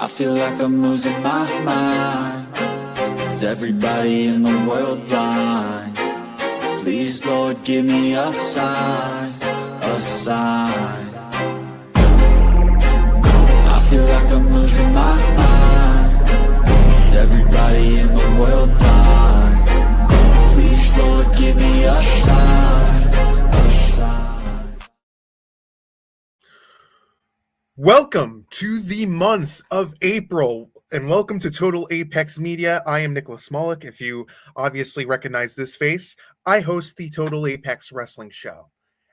I feel like I'm losing my mind. Is everybody in the world blind? Please, Lord, give me a sign, a sign. I feel like I'm losing my mind. Is everybody in the world blind? Please, Lord, give me a sign, a sign. Welcome to the month of April, and welcome to Total Apex Media. I am Nicholas Mullick. If you obviously recognize this face, I host the Total Apex Wrestling Show.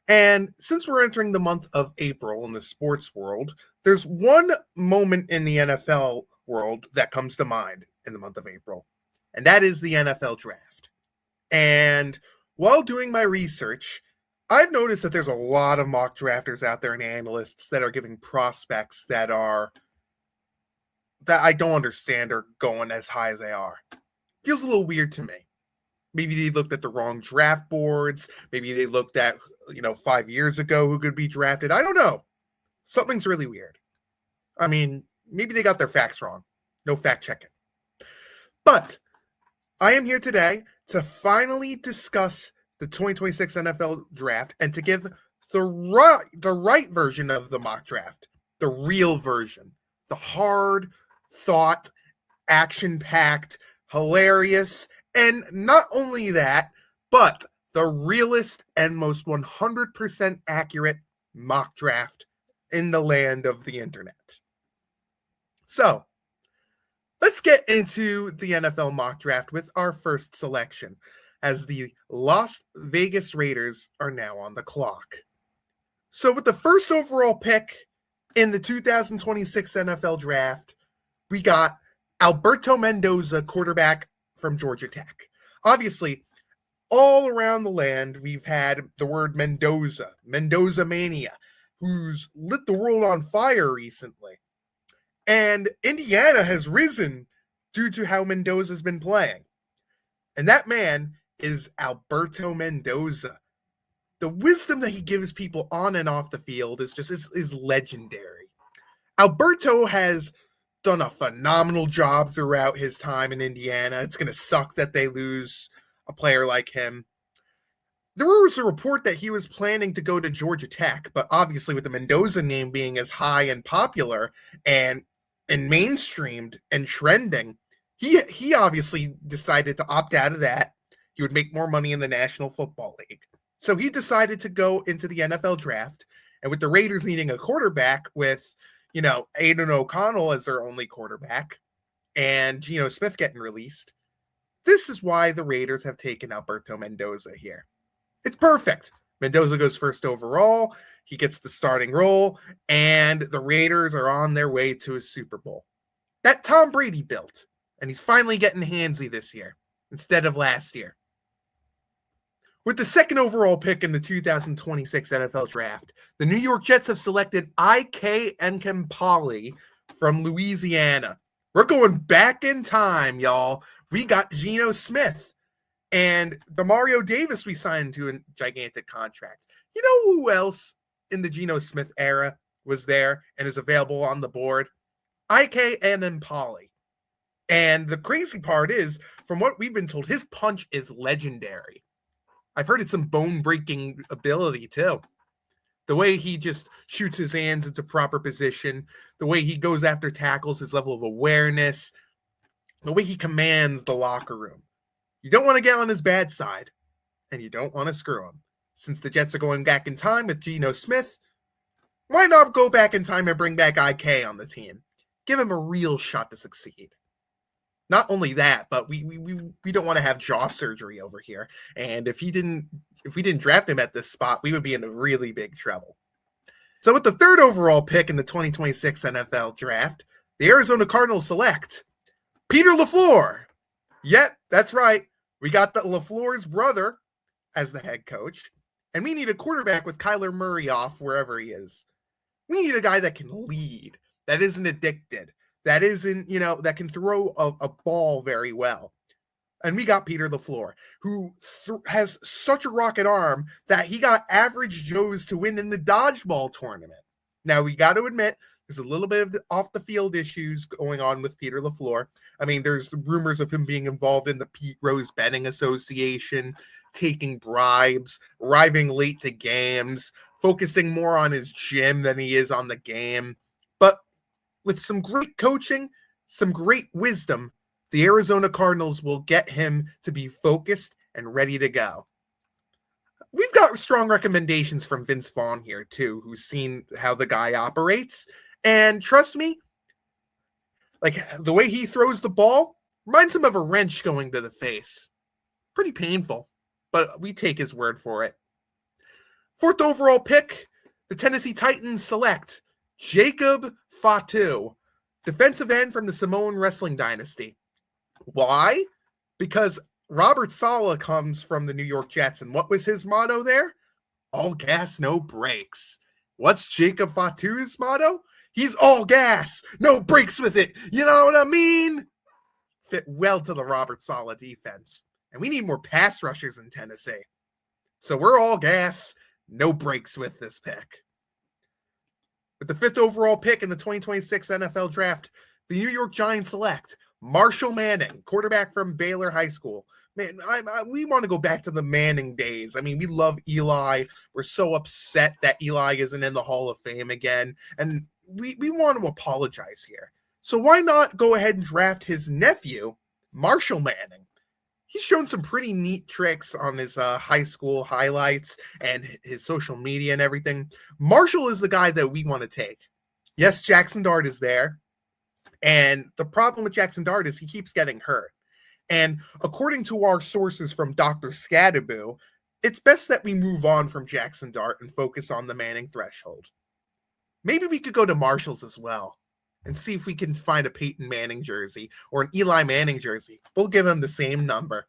And since we're entering the month of April in the sports world, there's one moment in the NFL world that comes to mind in the month of April, and that is the NFL Draft. And while doing my research, I've noticed that there's a lot of mock drafters out there and analysts that are giving prospects that I don't understand are going as high as they are. Feels a little weird to me. Maybe they looked at the wrong draft boards. Maybe they looked at, 5 years ago who could be drafted. I don't know. Something's really weird. I mean, maybe they got their facts wrong. No fact checking. But I am here today to finally discuss the 2026 NFL Draft and to give the right version of the mock draft, the real version, the hard thought, action-packed, hilarious, and not only that, but the realest and most 100% accurate mock draft in the land of the internet. So, let's get into the NFL mock draft with our first selection, as the Las Vegas Raiders are now on the clock. So with the first overall pick in the 2026 NFL Draft, we got Alberto Mendoza, quarterback from Georgia Tech. Obviously, all around the land, we've had the word Mendoza mania, who's lit the world on fire recently. And Indiana has risen due to how Mendoza's been playing. And that man is Alberto Mendoza. The wisdom that he gives people on and off the field is legendary. Alberto has done a phenomenal job throughout his time in Indiana. It's going to suck that they lose a player like him. There was a report that he was planning to go to Georgia Tech, but obviously with the Mendoza name being as high and popular and mainstreamed and trending, he obviously decided to opt out of that. He would make more money in the National Football League. So he decided to go into the NFL Draft, and with the Raiders needing a quarterback with, Aiden O'Connell as their only quarterback and Geno Smith getting released, this is why the Raiders have taken Alberto Mendoza here. It's perfect. Mendoza goes first overall. He gets the starting role, and the Raiders are on their way to a Super Bowl that Tom Brady built, and he's finally getting handsy this year instead of last year. With the second overall pick in the 2026 NFL Draft, the New York Jets have selected I.K. Enemkpali from Louisiana. We're going back in time, y'all. We got Geno Smith and Demario Davis we signed to a gigantic contract. You know who else in the Geno Smith era was there and is available on the board? I.K. Enemkpali. And the crazy part is, from what we've been told, his punch is legendary. I've heard it's some bone-breaking ability, too. The way he just shoots his hands into proper position, the way he goes after tackles, his level of awareness, the way he commands the locker room. You don't want to get on his bad side, and you don't want to screw him. Since the Jets are going back in time with Geno Smith, why not go back in time and bring back IK on the team? Give him a real shot to succeed. Not only that, but we don't want to have jaw surgery over here. And if we didn't draft him at this spot, we would be in really big trouble. So with the third overall pick in the 2026 NFL Draft, the Arizona Cardinals select Peter LaFleur. Yep, that's right. We got the LaFleur's brother as the head coach, and we need a quarterback with Kyler Murray off wherever he is. We need a guy that can lead, that isn't addicted, that isn't, that can throw a ball very well. And we got Peter LaFleur, who has such a rocket arm that he got Average Joes to win in the dodgeball tournament. Now, we got to admit, There's a little bit of off the field issues going on with Peter LaFleur. I mean, there's rumors of him being involved in the Pete Rose Betting Association, taking bribes, arriving late to games, focusing more on his gym than he is on the game. But with some great coaching, some great wisdom, the Arizona Cardinals will get him to be focused and ready to go. We've got strong recommendations from Vince Vaughn here, too, who's seen how the guy operates. And trust me, like the way he throws the ball reminds him of a wrench going to the face. Pretty painful, but we take his word for it. 4th overall pick, the Tennessee Titans select Jacob Fatu, defensive end from the Samoan wrestling dynasty. Why? Because Robert Saleh comes from the New York Jets, and what was his motto there? All gas, no brakes. What's Jacob Fatu's motto? He's all gas, no brakes with it. You know what I mean? Fit well to the Robert Saleh defense. And we need more pass rushers in Tennessee. So we're all gas, no brakes with this pick. With the 5th overall pick in the 2026 NFL Draft, the New York Giants select Marshall Manning, quarterback from Baylor High School. Man, we want to go back to the Manning days. I mean, we love Eli. We're so upset that Eli isn't in the Hall of Fame again. And we want to apologize here. So why not go ahead and draft his nephew, Marshall Manning? He's shown some pretty neat tricks on his high school highlights and his social media and everything. Marshall is the guy that we want to take. Yes, Jackson Dart is there. And the problem with Jackson Dart is he keeps getting hurt. And according to our sources from Dr. Scadaboo, it's best that we move on from Jackson Dart and focus on the Manning threshold. Maybe we could go to Marshall's as well and see if we can find a Peyton Manning jersey or an Eli Manning jersey. We'll give him the same number.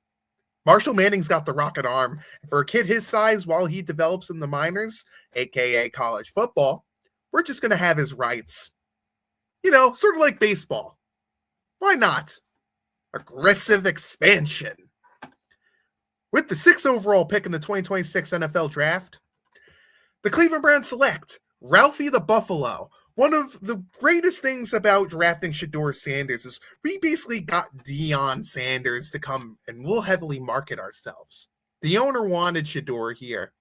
Marshall Manning's got the rocket arm. For a kid his size while he develops in the minors, aka college football, we're just going to have his rights. You know, sort of like baseball. Why not? Aggressive expansion. With the 6th overall pick in the 2026 NFL Draft, the Cleveland Browns select Ralphie the Buffalo. One of the greatest things about drafting Shedeur Sanders is we basically got Deion Sanders to come and we'll heavily market ourselves. The owner wanted Shedeur here,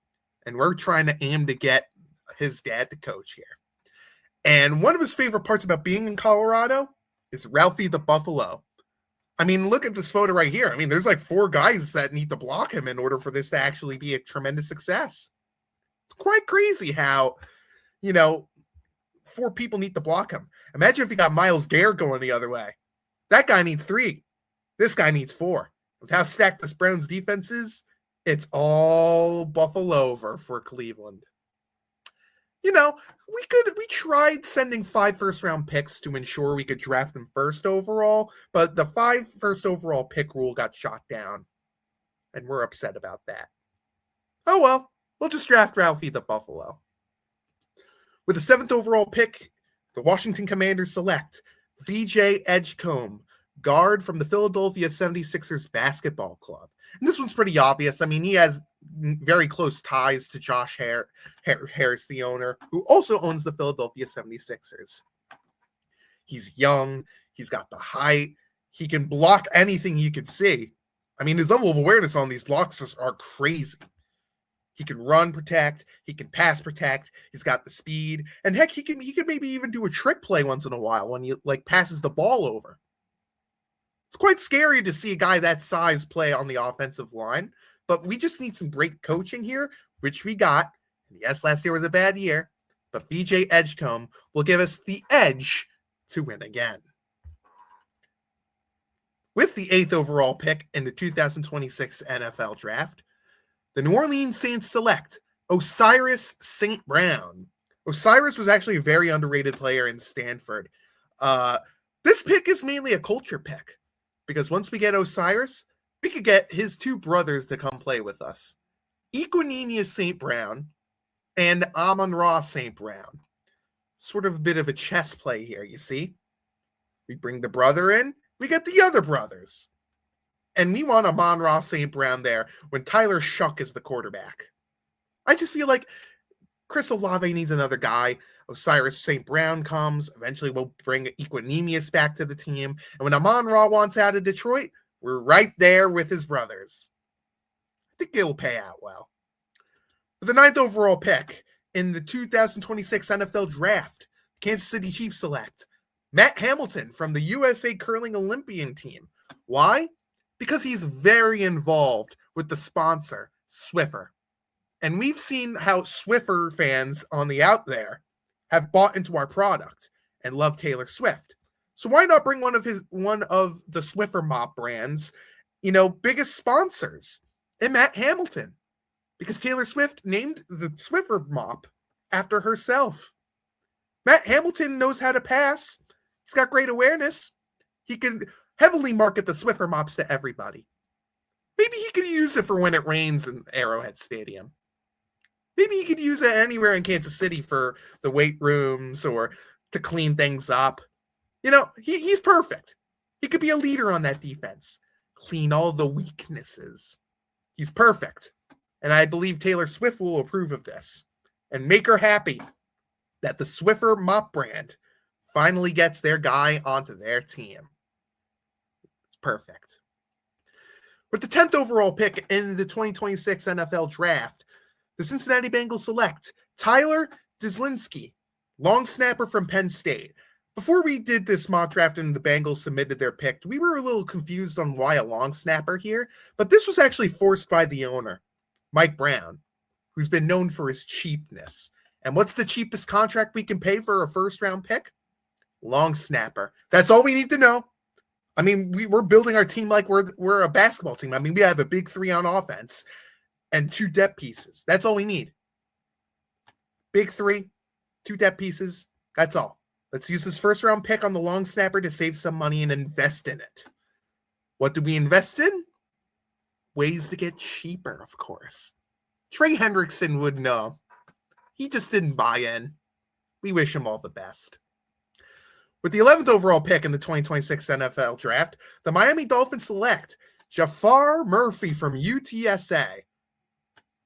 and we're trying to aim to get his dad to coach here. And one of his favorite parts about being in Colorado is Ralphie the Buffalo. I mean, look at this photo right here. I mean, there's like 4 guys that need to block him in order for this to actually be a tremendous success. It's quite crazy how, 4 people need to block him. Imagine if you got Myles Garrett going the other way. That guy needs 3. This guy needs 4. With how stacked this Browns defense is, it's all Buffalo over for Cleveland. We tried sending 5 first-round picks to ensure we could draft him first overall, but the 5 first overall pick rule got shot down, and we're upset about that. Oh well, we'll just draft Ralphie the Buffalo. With the 7th overall pick, the Washington Commanders select VJ Edgecombe, guard from the Philadelphia 76ers basketball club. And this one's pretty obvious. I mean, he has very close ties to Josh Harris, the owner, who also owns the Philadelphia 76ers. He's young. He's got the height. He can block anything he could see. I mean, his level of awareness on these blocks are crazy. He can run protect. He can pass protect. He's got the speed. And heck, he can maybe even do a trick play once in a while when he passes the ball over. It's quite scary to see a guy that size play on the offensive line, but we just need some great coaching here, which we got. Yes, last year was a bad year, but VJ Edgecombe will give us the edge to win again. With the 8th overall pick in the 2026 NFL Draft, the New Orleans Saints select Osiris St. Brown. Osiris was actually a very underrated player in Stanford. This pick is mainly a culture pick, because once we get Osiris, we could get his 2 brothers to come play with us. Equanimeous St. Brown and Amon-Ra St. Brown. Sort of a bit of a chess play here, you see? We bring the brother in, we get the other brothers. And we want Amon-Ra St. Brown there when Tyler Shuck is the quarterback. I just feel like Chris Olave needs another guy. Osiris St. Brown comes. Eventually, we'll bring Equinemius back to the team. And when Amon-Ra wants out of Detroit, we're right there with his brothers. I think it'll pay out well. With the 9th overall pick in the 2026 NFL Draft, Kansas City Chiefs select Matt Hamilton from the USA Curling Olympian team. Why? Because he's very involved with the sponsor, Swiffer. And we've seen how Swiffer fans on the out there have bought into our product and love Taylor Swift. So why not bring one of the Swiffer mop brands, biggest sponsors, and Matt Hamilton? Because Taylor Swift named the Swiffer mop after herself. Matt Hamilton knows how to pass. He's got great awareness. He can heavily market the Swiffer mops to everybody. Maybe he could use it for when it rains in Arrowhead Stadium. Maybe he could use it anywhere in Kansas City for the weight rooms or to clean things up. He's perfect. He could be a leader on that defense. Clean all the weaknesses. He's perfect. And I believe Taylor Swift will approve of this and make her happy that the Swiffer mop brand finally gets their guy onto their team. It's perfect. With the 10th overall pick in the 2026 NFL Draft, the Cincinnati Bengals select Tyler Dislinski, long snapper from Penn State. Before we did this mock draft and the Bengals submitted their pick, we were a little confused on why a long snapper here, but this was actually forced by the owner, Mike Brown, who's been known for his cheapness. And what's the cheapest contract we can pay for a first-round pick? Long snapper. That's all we need to know. I mean, we're building our team like we're a basketball team. I mean, we have a big 3 on offense and 2 depth pieces. That's all we need. Big 3, 2 depth pieces. That's all. Let's use this first-round pick on the long snapper to save some money and invest in it. What do we invest in? Ways to get cheaper, of course. Trey Hendrickson would know. He just didn't buy in. We wish him all the best. With the 11th overall pick in the 2026 NFL Draft, the Miami Dolphins select Jafar Murphy from UTSA.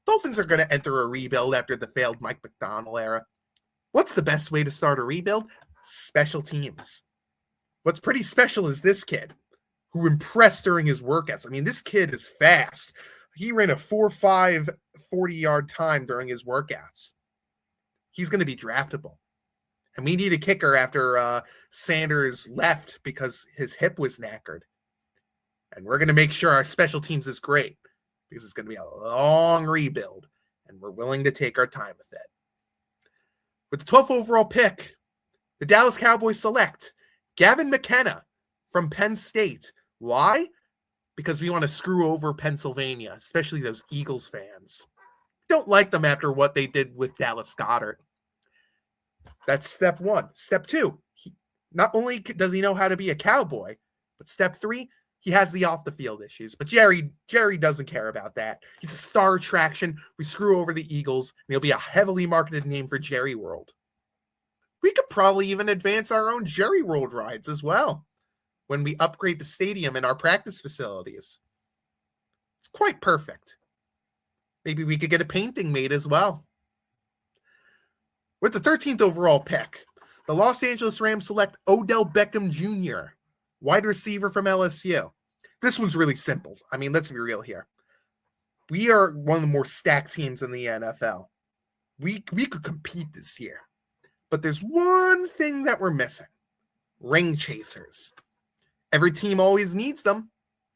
Dolphins are going to enter a rebuild after the failed Mike McDonald era. What's the best way to start a rebuild? Special teams. What's pretty special is this kid who impressed during his workouts. I mean, this kid is fast. He ran a 4.5 40-yard time during his workouts. He's going to be draftable. And we need a kicker after Sanders left because his hip was knackered. And we're going to make sure our special teams is great because it's going to be a long rebuild. And we're willing to take our time with it. With the 12th overall pick, the Dallas Cowboys select Gavin McKenna from Penn State. Why? Because we want to screw over Pennsylvania, especially those Eagles fans. Don't like them after what they did with Dallas Goedert. That's step 1. Step 2, not only does he know how to be a Cowboy, but step 3, he has the off-the-field issues. But Jerry doesn't care about that. He's a star attraction. We screw over the Eagles, and he'll be a heavily marketed name for Jerry World. We could probably even advance our own Jerry World rides as well when we upgrade the stadium and our practice facilities. It's quite perfect. Maybe we could get a painting made as well. With the 13th overall pick, the Los Angeles Rams select Odell Beckham Jr., wide receiver from LSU. This one's really simple. I mean, let's be real here. We are one of the more stacked teams in the NFL. We could compete this year. But there's one thing that we're missing. Ring chasers. Every team always needs them.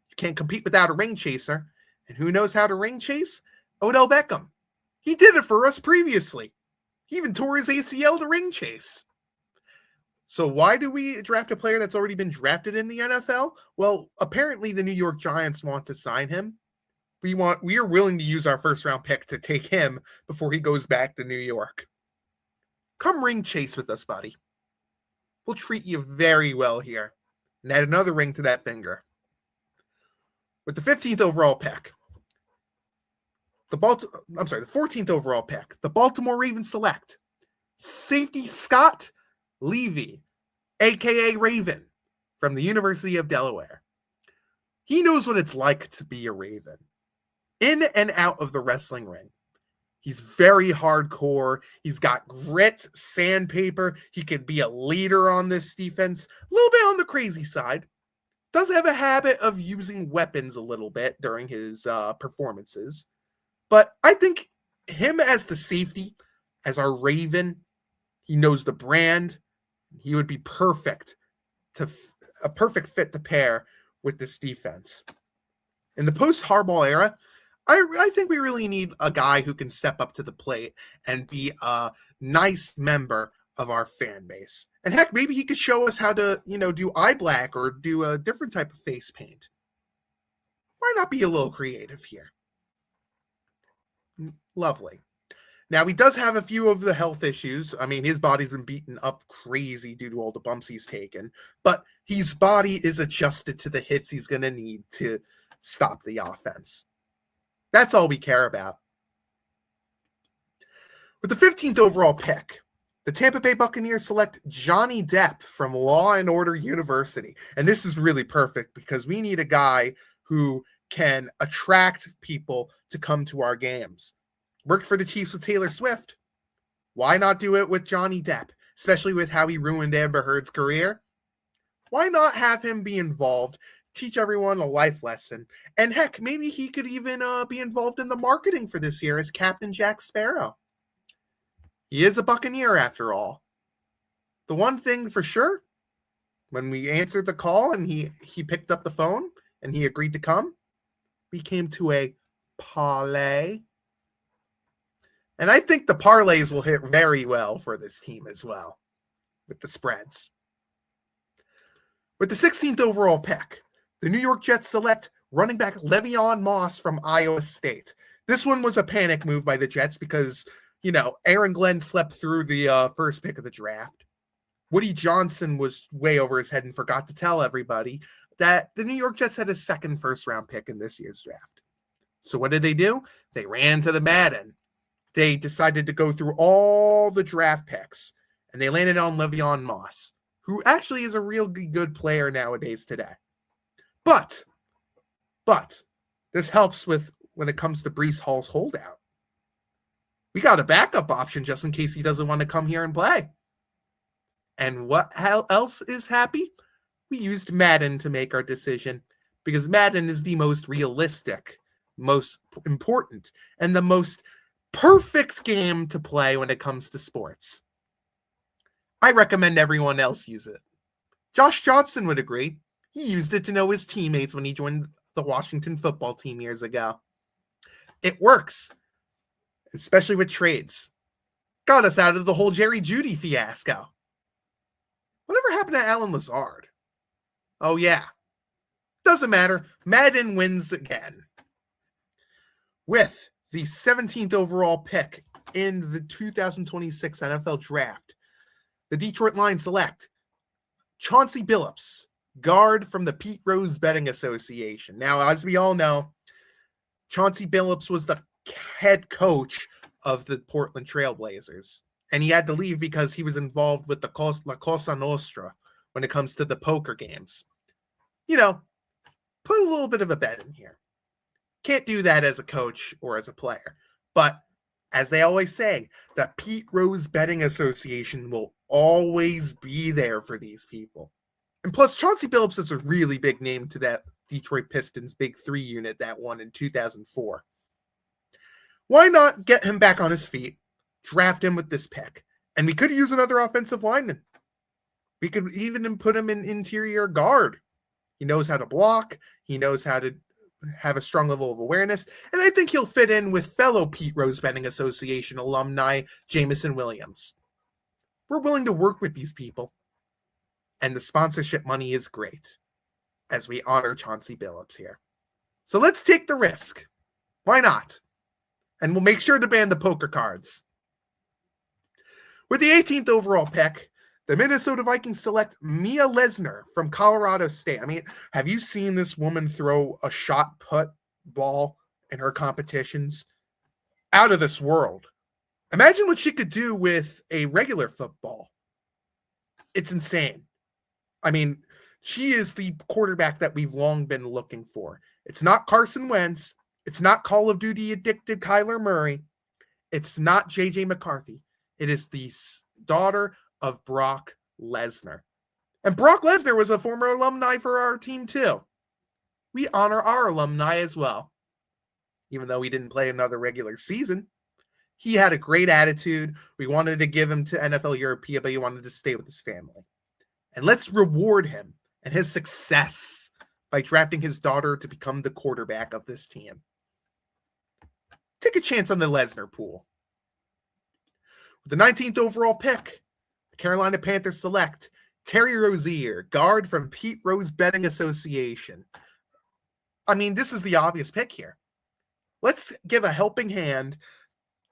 You can't compete without a ring chaser. And who knows how to ring chase? Odell Beckham. He did it for us previously. He even tore his ACL to ring chase. So why do we draft a player that's already been drafted in the NFL? Well, apparently the New York Giants want to sign him. We are willing to use our first round pick to take him before he goes back to New York. Come ring chase with us, buddy. We'll treat you very well here. And add another ring to that finger. With the 15th overall pick, the 14th overall pick, the Baltimore Ravens select safety Scott Levy, a.k.a. Raven, from the University of Delaware. He knows what it's like to be a Raven. In and out of the wrestling ring. He's very hardcore. He's got grit, sandpaper. He could be a leader on this defense. A little bit on the crazy side. Does have a habit of using weapons a little bit during his performances. But I think him as the safety, as our Raven, he knows the brand. He would be perfect a perfect fit to pair with this defense. In the post-Harbaugh era, I think we really need a guy who can step up to the plate and be a nice member of our fan base. And heck, maybe he could show us how to, do eye black or do a different type of face paint. Why not be a little creative here? Lovely. Now, he does have a few of the health issues. I mean, his body's been beaten up crazy due to all the bumps he's taken. But his body is adjusted to the hits he's going to need to stop the offense. That's all we care about. With the 15th overall pick, the Tampa Bay Buccaneers select Johnny Depp from Law and Order University. And this is really perfect because we need a guy who can attract people to come to our games. Worked for the Chiefs with Taylor Swift. Why not do it with Johnny Depp, especially with how he ruined Amber Heard's career? Why not have him be involved, teach everyone a life lesson, and heck, maybe he could even be involved in the marketing for this year as Captain Jack Sparrow. He is a Buccaneer after all. The one thing for sure, when we answered the call and he picked up the phone and he agreed to come, we came to a parlay. And I think the parlays will hit very well for this team as well with the spreads. With the 16th overall pick, the New York Jets select running back Le'Veon Moss from Iowa State. This one was a panic move by the Jets because, Aaron Glenn slept through the first pick of the draft. Woody Johnson was way over his head and forgot to tell everybody that the New York Jets had a second first-round pick in this year's draft. So what did they do? They ran to the Madden. They decided to go through all the draft picks, and they landed on Le'Veon Moss, who actually is a real good player nowadays today. But this helps with when it comes to Breece Hall's holdout. We got a backup option just in case he doesn't want to come here and play. And what else is happy? We used Madden to make our decision because Madden is the most realistic, most important, and the most perfect game to play when it comes to sports. I recommend everyone else use it. Josh Johnson would agree. He used it to know his teammates when he joined the Washington football team years ago. It works, especially with trades. Got us out of the whole Jerry Jeudy fiasco. Whatever happened to Alan Lazard? Oh yeah. Doesn't matter. Madden wins again. With the 17th overall pick in the 2026 NFL Draft, the Detroit Lions select Chauncey Billups, guard from the Pete Rose Betting Association. Now, as we all know, Chauncey Billups was the head coach of the Portland Trailblazers, and he had to leave because he was involved with the La Cosa Nostra when it comes to the poker games. Put a little bit of a bet in here. Can't do that as a coach or as a player. But as they always say, the Pete Rose Betting Association will always be there for these people. And plus, Chauncey Billups is a really big name to that Detroit Pistons Big Three unit that won in 2004. Why not get him back on his feet, draft him with this pick? And we could use another offensive lineman. We could even put him in interior guard. He knows how to block. He knows how to have a strong level of awareness, and I think he'll fit in with fellow Pete Rose Betting Association alumni Jameson Williams. We're willing to work with these people, and the sponsorship money is great, as we honor Chauncey Billups here. So let's take the risk. Why not? And we'll make sure to ban the poker cards. With the 18th overall pick, the Minnesota Vikings select Mia Lesnar from Colorado State. I mean, have you seen this woman throw a shot put ball in her competitions? Out of this world. Imagine what she could do with a regular football. It's insane. I mean, she is the quarterback that we've long been looking for. It's not Carson Wentz. It's not Call of Duty addicted Kyler Murray. It's not JJ McCarthy. It is the daughter of Brock Lesnar. And Brock Lesnar was a former alumni for our team too. We honor our alumni as well. Even though he didn't play another regular season, he had a great attitude. We wanted to give him to NFL Europea, but he wanted to stay with his family. And let's reward him and his success by drafting his daughter to become the quarterback of this team. Take a chance on the Lesnar pool. With the 19th overall pick, the Carolina Panthers select Terry Rozier, guard from Pete Rose Betting Association. I mean, this is the obvious pick here. Let's give a helping hand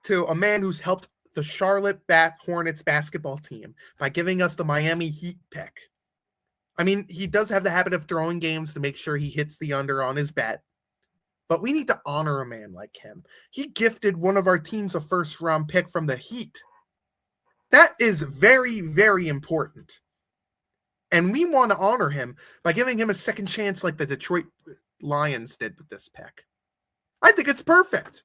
to a man who's helped the Charlotte Hornets basketball team by giving us the Miami Heat pick. I mean, he does have the habit of throwing games to make sure he hits the under on his bet, but we need to honor a man like him. He gifted one of our teams a first-round pick from the Heat. That is very, very important. And we want to honor him by giving him a second chance like the Detroit Lions did with this pick. I think it's perfect.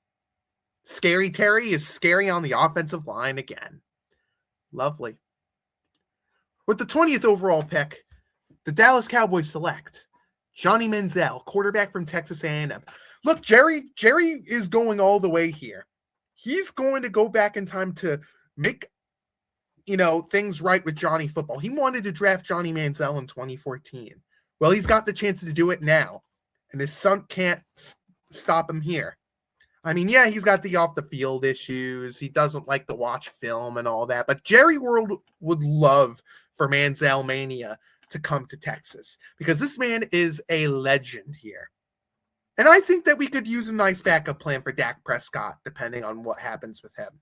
Scary Terry is scary on the offensive line again. Lovely. With the 20th overall pick, the Dallas Cowboys select Johnny Manziel, quarterback from Texas A&M. Look, Jerry is going all the way here. He's going to go back in time to make, things right with Johnny football. He wanted to draft Johnny Manziel in 2014. Well, he's got the chance to do it now, and his son can't stop him here. I mean, yeah, he's got the off the field issues. He doesn't like to watch film and all that, but Jerry World would love for Manziel Mania to come to Texas because this man is a legend here. And I think that we could use a nice backup plan for Dak Prescott, depending on what happens with him.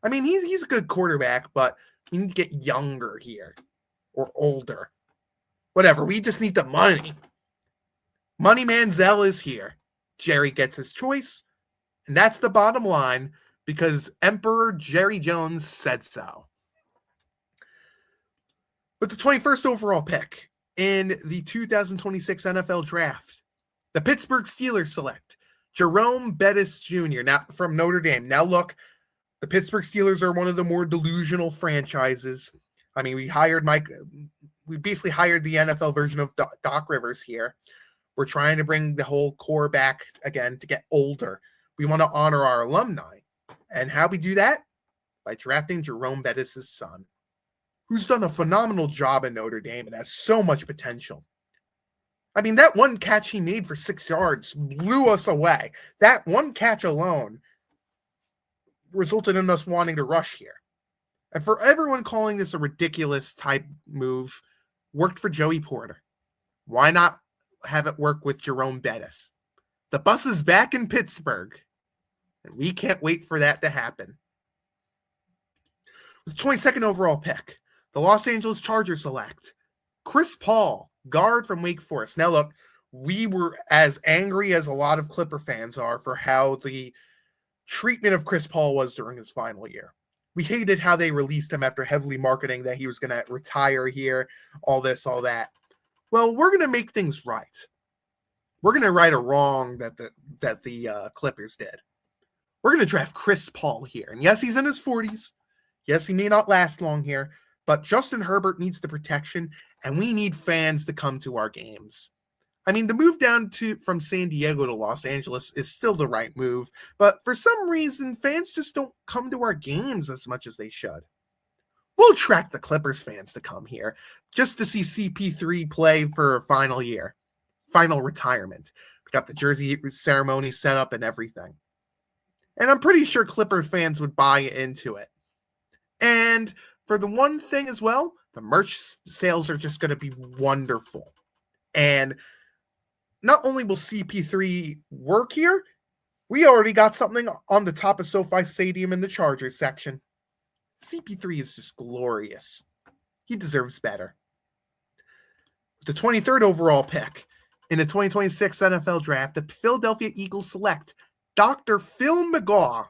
I mean, he's a good quarterback, but we need to get younger here or older. Whatever, we just need the money. Money Manziel is here. Jerry gets his choice, and that's the bottom line because Emperor Jerry Jones said so. With the 21st overall pick in the 2026 NFL Draft, the Pittsburgh Steelers select Jerome Bettis Jr. now from Notre Dame. Now look, the Pittsburgh Steelers are one of the more delusional franchises. I mean, we basically hired the NFL version of Doc Rivers here. We're trying to bring the whole core back again to get older. We want to honor our alumni. And how we do that? By drafting Jerome Bettis' son, who's done a phenomenal job in Notre Dame and has so much potential. I mean, that one catch he made for 6 yards blew us away. That one catch alone resulted in us wanting to rush here. And for everyone calling this a ridiculous type move, worked for Joey Porter. Why not have it work with Jerome Bettis? The bus is back in Pittsburgh, and we can't wait for that to happen. With the 22nd overall pick, the Los Angeles Chargers select Chris Paul, guard from Wake Forest. Now look, we were as angry as a lot of Clipper fans are for how the treatment of Chris Paul was during his final year. We hated how they released him after heavily marketing that he was going to retire here, all this, all that. Well, we're going to make things right. We're going to right a wrong that the Clippers did. We're going to draft Chris Paul here. And yes, he's in his 40s. Yes, he may not last long here, but Justin Herbert needs the protection, and we need fans to come to our games. I mean, the move down from San Diego to Los Angeles is still the right move, but for some reason, fans just don't come to our games as much as they should. We'll attract the Clippers fans to come here just to see CP3 play for a final year, final retirement. We got the jersey ceremony set up and everything. And I'm pretty sure Clippers fans would buy into it. And for the one thing as well, the merch sales are just going to be wonderful. And not only will CP3 work here, we already got something on the top of SoFi Stadium in the Chargers section. CP3 is just glorious. He deserves better. The 23rd overall pick in the 2026 NFL Draft, the Philadelphia Eagles select Dr. Phil McGaw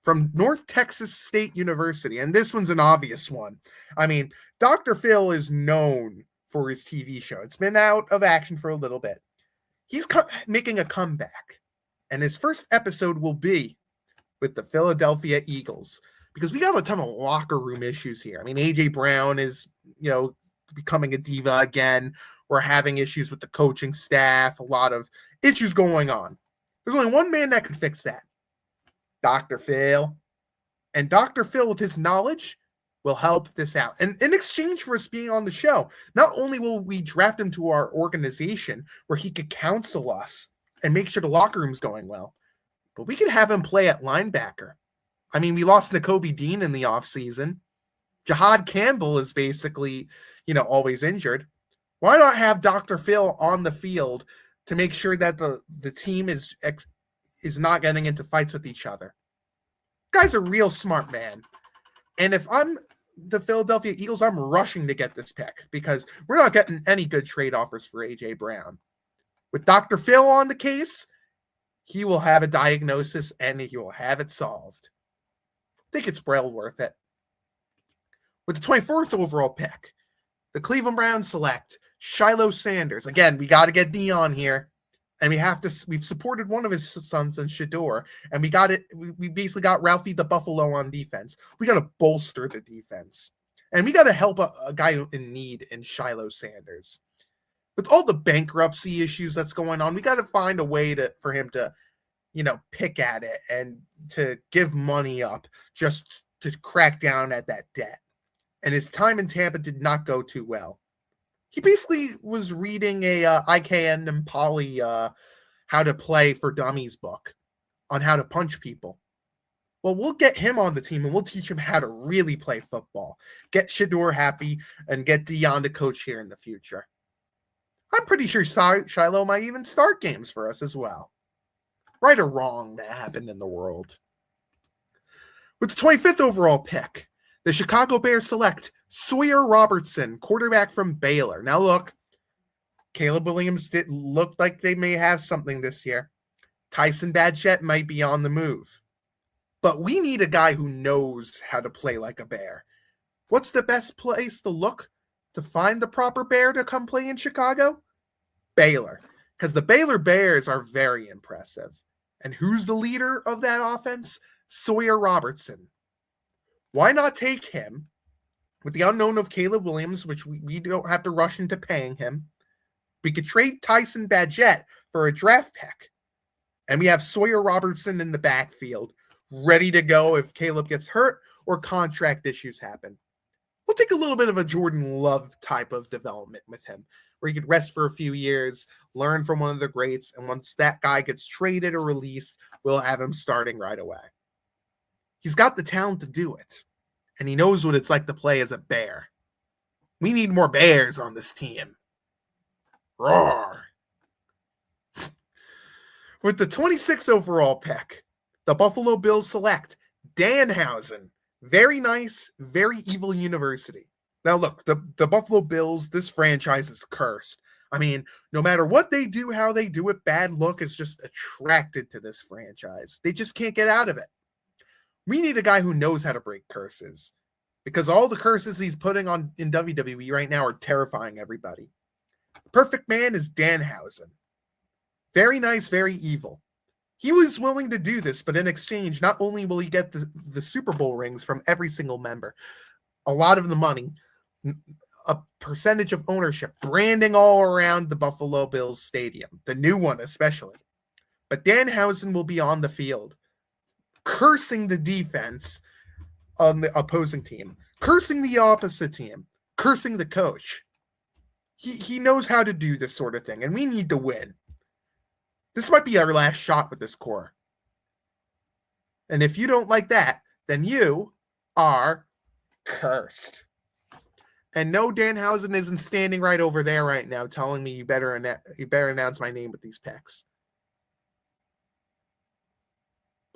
from North Texas State University. And this one's an obvious one. I mean, Dr. Phil is known for his TV show. It's been out of action for a little bit. He's making a comeback. And his first episode will be with the Philadelphia Eagles, because we got a ton of locker room issues here. I mean, AJ Brown is, becoming a diva again. We're having issues with the coaching staff, a lot of issues going on. There's only one man that could fix that. Dr. Phil. And Dr. Phil, with his knowledge, will help this out. And in exchange for us being on the show, not only will we draft him to our organization where he could counsel us and make sure the locker room's going well, but we could have him play at linebacker. I mean, we lost Nakobe Dean in the offseason. Jahad Campbell is basically, always injured. Why not have Dr. Phil on the field to make sure that the team is not getting into fights with each other? Guy's a real smart man. And if I'm the Philadelphia Eagles, I'm rushing to get this pick because we're not getting any good trade offers for A.J. Brown. With Dr. Phil on the case, he will have a diagnosis and he will have it solved. I think it's well worth it. With the 24th overall pick, the Cleveland Browns select Shiloh Sanders. Again, we got to get Dion here. And we've supported one of his sons in Shador, and we basically got Ralphie the Buffalo on defense. We got to bolster the defense. And we got to help a guy in need in Shiloh Sanders. With all the bankruptcy issues that's going on, we got to find a way for him to, pick at it and to give money up just to crack down at that debt. And his time in Tampa did not go too well. He basically was reading a IKN and Poly How to Play for Dummies book on how to punch people. Well, we'll get him on the team and we'll teach him how to really play football. Get Shador happy and get Dion to coach here in the future. I'm pretty sure Shiloh might even start games for us as well. Right or wrong that happened in the world. With the 25th overall pick, the Chicago Bears select Sawyer Robertson, quarterback from Baylor. Now look, Caleb Williams look like they may have something this year. Tyson Badgett might be on the move. But we need a guy who knows how to play like a Bear. What's the best place to look to find the proper Bear to come play in Chicago? Baylor. Because the Baylor Bears are very impressive. And who's the leader of that offense? Sawyer Robertson. Why not take him with the unknown of Caleb Williams, which we don't have to rush into paying him? We could trade Tyson Badgett for a draft pick. And we have Sawyer Robertson in the backfield, ready to go if Caleb gets hurt or contract issues happen. We'll take a little bit of a Jordan Love type of development with him, where he could rest for a few years, learn from one of the greats, and once that guy gets traded or released, we'll have him starting right away. He's got the talent to do it, and he knows what it's like to play as a Bear. We need more Bears on this team. Roar! With the 26th overall pick, the Buffalo Bills select Danhausen. Very nice, very evil university. Now look, the Buffalo Bills, this franchise is cursed. I mean, no matter what they do, how they do it, bad luck is just attracted to this franchise. They just can't get out of it. We need a guy who knows how to break curses, because all the curses he's putting on in WWE right now are terrifying everybody. The perfect man is Danhausen. Very nice, very evil. He was willing to do this, but in exchange, not only will he get the Super Bowl rings from every single member, a lot of the money, a percentage of ownership, branding all around the Buffalo Bills stadium, the new one especially. But Danhausen will be on the field, cursing the defense on the opposing team, cursing the opposite team, cursing the coach. He knows how to do this sort of thing, and we need to win. This might be our last shot with this core. And if you don't like that, then you are cursed. And no, Danhausen isn't standing right over there right now telling me you better announce my name with these picks.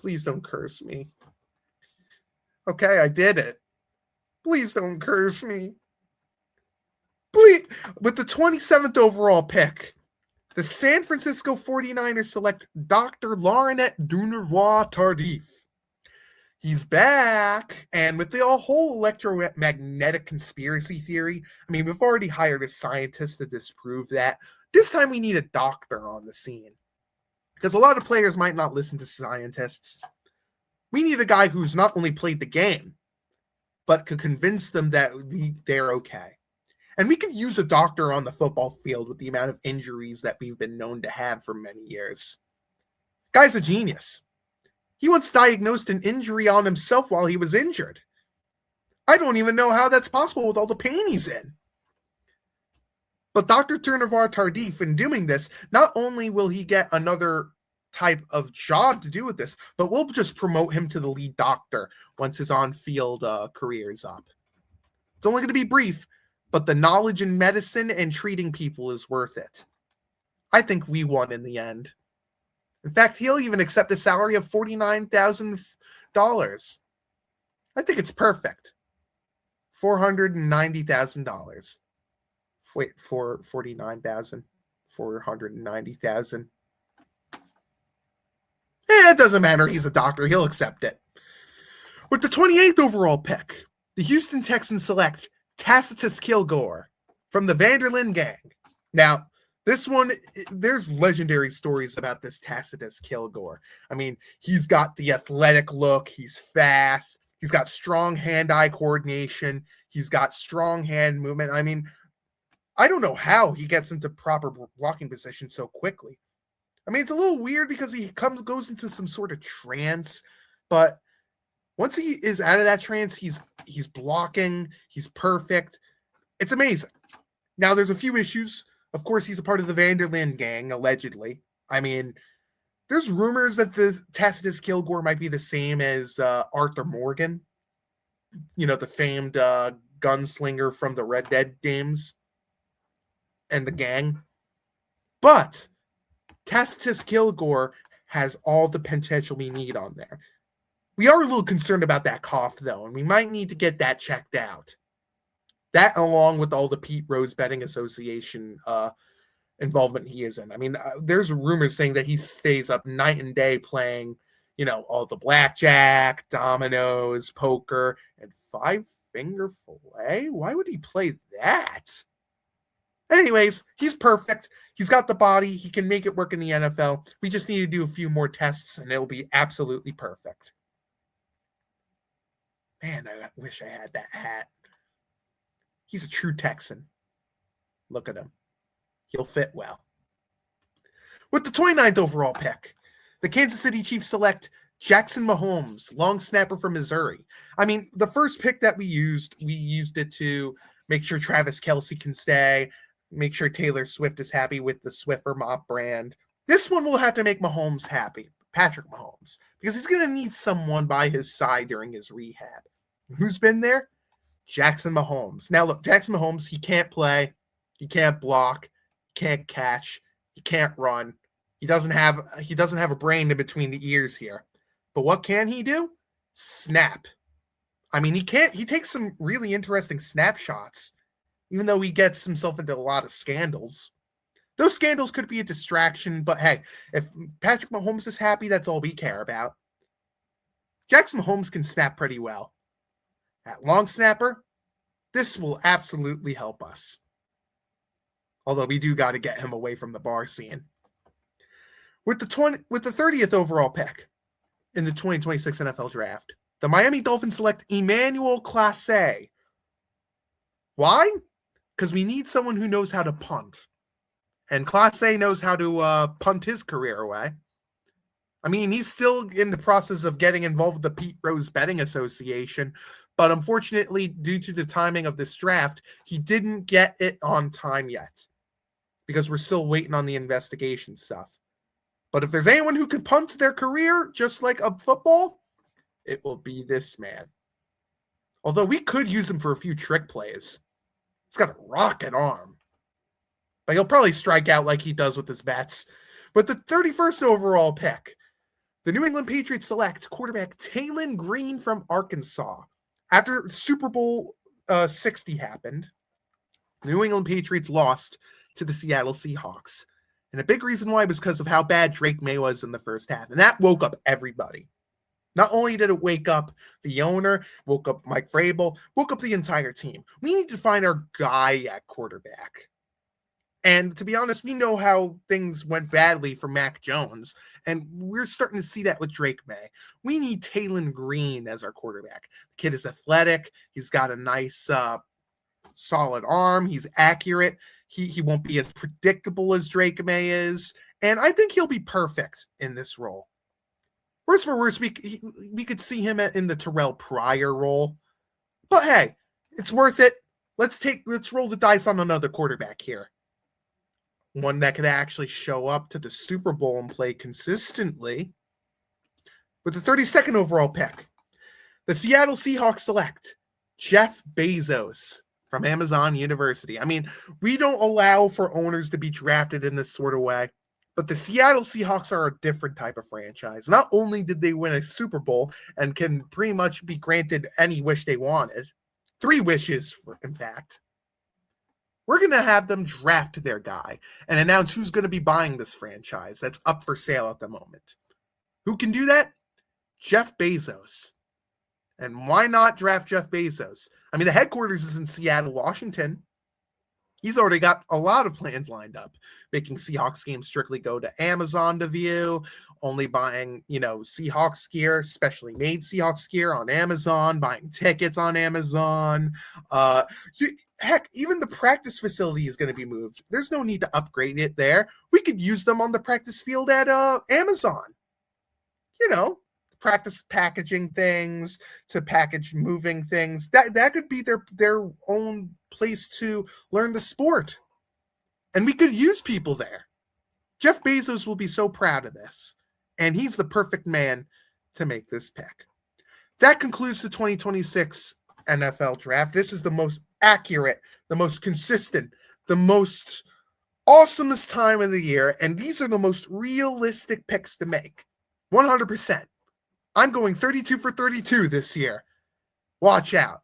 Please don't curse me. Okay, I did it. Please don't curse me. Please. With the 27th overall pick, the San Francisco 49ers select Dr. Laurent Dunevois Tardif. He's back, and with the whole electromagnetic conspiracy theory, I mean, we've already hired a scientist to disprove that. This time we need a doctor on the scene, because a lot of players might not listen to scientists. We need a guy who's not only played the game, but could convince them that they're okay. And we could use a doctor on the football field with the amount of injuries that we've been known to have for many years. Guy's a genius. He once diagnosed an injury on himself while he was injured. I don't even know how that's possible with all the pain he's in. But Dr. Turnavar Tardif, in doing this, not only will he get another type of job to do with this, but we'll just promote him to the lead doctor once his on-field career is up. It's only going to be brief, but the knowledge in medicine and treating people is worth it. I think we won in the end. In fact, he'll even accept a salary of $49,000. I think it's perfect. $490,000. Wait, for 49,490,000. It doesn't matter. He's a doctor. He'll accept it. With the 28th overall pick, the Houston Texans select Tacitus Kilgore from the Vanderlyn Gang. Now, this one, there's legendary stories about this Tacitus Kilgore. I mean, he's got the athletic look. He's fast. He's got strong hand-eye coordination. He's got strong hand movement. I mean, I don't know how he gets into proper blocking position so quickly. I mean, it's a little weird because he goes into some sort of trance, but once he is out of that trance, he's blocking, he's perfect. It's amazing. Now, there's a few issues. Of course, he's a part of the Vanderlyn Gang, allegedly. I mean, there's rumors that the Tacitus Kilgore might be the same as Arthur Morgan, the famed gunslinger from the Red Dead games and the gang. But Tacitus Kilgore has all the potential we need on there. We are a little concerned about that cough, though, and we might need to get that checked out. That, along with all the Pete Rose Betting Association involvement he is in. I mean, there's rumors saying that he stays up night and day playing, all the blackjack, dominoes, poker, and five-finger fillet. Why would he play that? Anyways, he's perfect. He's got the body. He can make it work in the NFL. We just need to do a few more tests, and it'll be absolutely perfect. Man, I wish I had that hat. He's a true Texan. Look at him. He'll fit well. With the 29th overall pick, the Kansas City Chiefs select Jackson Mahomes, long snapper from Missouri. I mean, the first pick that we used it to make sure Travis Kelce can stay, make sure Taylor Swift is happy with the Swiffer Mop brand. This one will have to make Mahomes happy, Patrick Mahomes, because he's going to need someone by his side during his rehab. Who's been there? Jackson Mahomes. Now, look, Jackson Mahomes, he can't play, he can't block, he can't catch, he can't run. He doesn't have a brain in between the ears here. But what can he do? Snap. I mean, he takes some really interesting snapshots, even though he gets himself into a lot of scandals. Those scandals could be a distraction, but hey, if Patrick Mahomes is happy, that's all we care about. Jackson Mahomes can snap pretty well. At long snapper, this will absolutely help us. Although we do got to get him away from the bar scene. With the 30th overall pick in the 2026 NFL Draft, the Miami Dolphins select Emmanuel Clase. Why? Because we need someone who knows how to punt. And Clase knows how to punt his career away. I mean, he's still in the process of getting involved with the Pete Rose Betting Association, but unfortunately, due to the timing of this draft, he didn't get it on time yet because we're still waiting on the investigation stuff. But if there's anyone who can punt their career just like a football, it will be this man. Although we could use him for a few trick plays. He's got a rocket arm. But he'll probably strike out like he does with his bats. With the 31st overall pick, the New England Patriots select quarterback Taylon Green from Arkansas. After Super Bowl 60 happened, the New England Patriots lost to the Seattle Seahawks. And a big reason why was because of how bad Drake May was in the first half. And that woke up everybody. Not only did it wake up the owner, woke up Mike Vrabel, woke up the entire team. We need to find our guy at quarterback. And to be honest, we know how things went badly for Mac Jones, and we're starting to see that with Drake May. We need Taylon Green as our quarterback. The kid is athletic. He's got a nice, solid arm. He's accurate. He won't be as predictable as Drake May is, and I think he'll be perfect in this role. Worst for worst, we could see him in the Terrell Pryor role, but hey, it's worth it. Let's roll the dice on another quarterback here. One that could actually show up to the Super Bowl and play consistently. With the 32nd overall pick, the Seattle Seahawks select Jeff Bezos from Amazon University. I mean, we don't allow for owners to be drafted in this sort of way, but the Seattle Seahawks are a different type of franchise. Not only did they win a Super Bowl and can pretty much be granted any wish they wanted, 3 wishes, in fact, we're going to have them draft their guy and announce who's going to be buying this franchise that's up for sale at the moment. Who can do that? Jeff Bezos. And why not draft Jeff Bezos? I mean, the headquarters is in Seattle, Washington. He's already got a lot of plans lined up, making Seahawks games strictly go to Amazon to view, only buying, Seahawks gear, specially made Seahawks gear on Amazon, buying tickets on Amazon. Heck, even the practice facility is going to be moved. There's no need to upgrade it there. We could use them on the practice field at Amazon. Practice packaging things, to package moving things. That could be their own place to learn the sport. And we could use people there. Jeff Bezos will be so proud of this. And he's the perfect man to make this pick. That concludes the 2026 NFL draft. This is the most accurate, the most consistent, the most awesomest time of the year. And these are the most realistic picks to make. 100%. I'm going 32 for 32 this year. Watch out.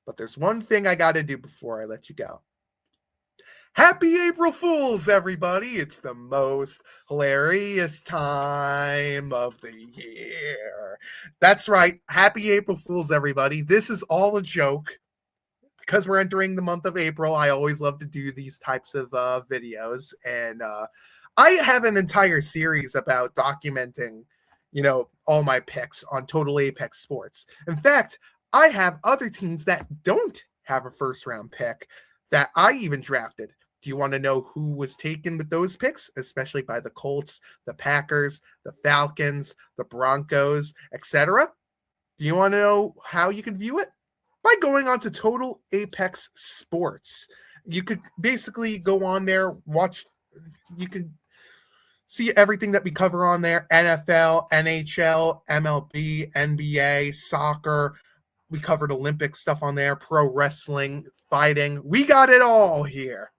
But there's one thing I got to do before I let you go. Happy April Fools, everybody. It's the most hilarious time of the year. That's right. Happy April Fools, everybody. This is all a joke. Because we're entering the month of April, I always love to do these types of videos. And I have an entire series about documenting all my picks on Total Apex Sports. In fact, I have other teams that don't have a first round pick that I even drafted. Do you want to know who was taken with those picks, especially by the Colts, the Packers, the Falcons, the Broncos, etc.? Do you want to know how you can view it? By going on to Total Apex Sports. You could basically go on there, you can see everything that we cover on there: NFL, NHL, MLB, NBA, soccer. We covered Olympic stuff on there, pro wrestling, fighting. We got it all here.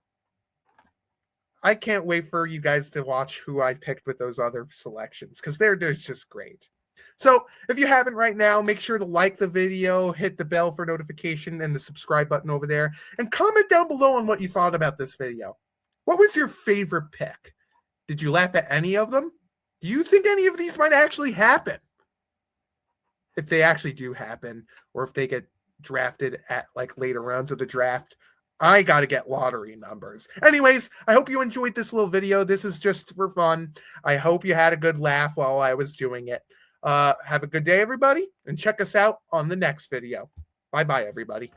I can't wait for you guys to watch who I picked with those other selections, because they're just great. So if you haven't right now, make sure to like the video, hit the bell for notification and the subscribe button over there, and comment down below on what you thought about this video. What was your favorite pick? Did you laugh at any of them? Do you think any of these might actually happen? If they actually do happen, or if they get drafted at later rounds of the draft, I got to get lottery numbers. Anyways, I hope you enjoyed this little video. This is just for fun. I hope you had a good laugh while I was doing it. Have a good day, everybody, and check us out on the next video. Bye-bye, everybody.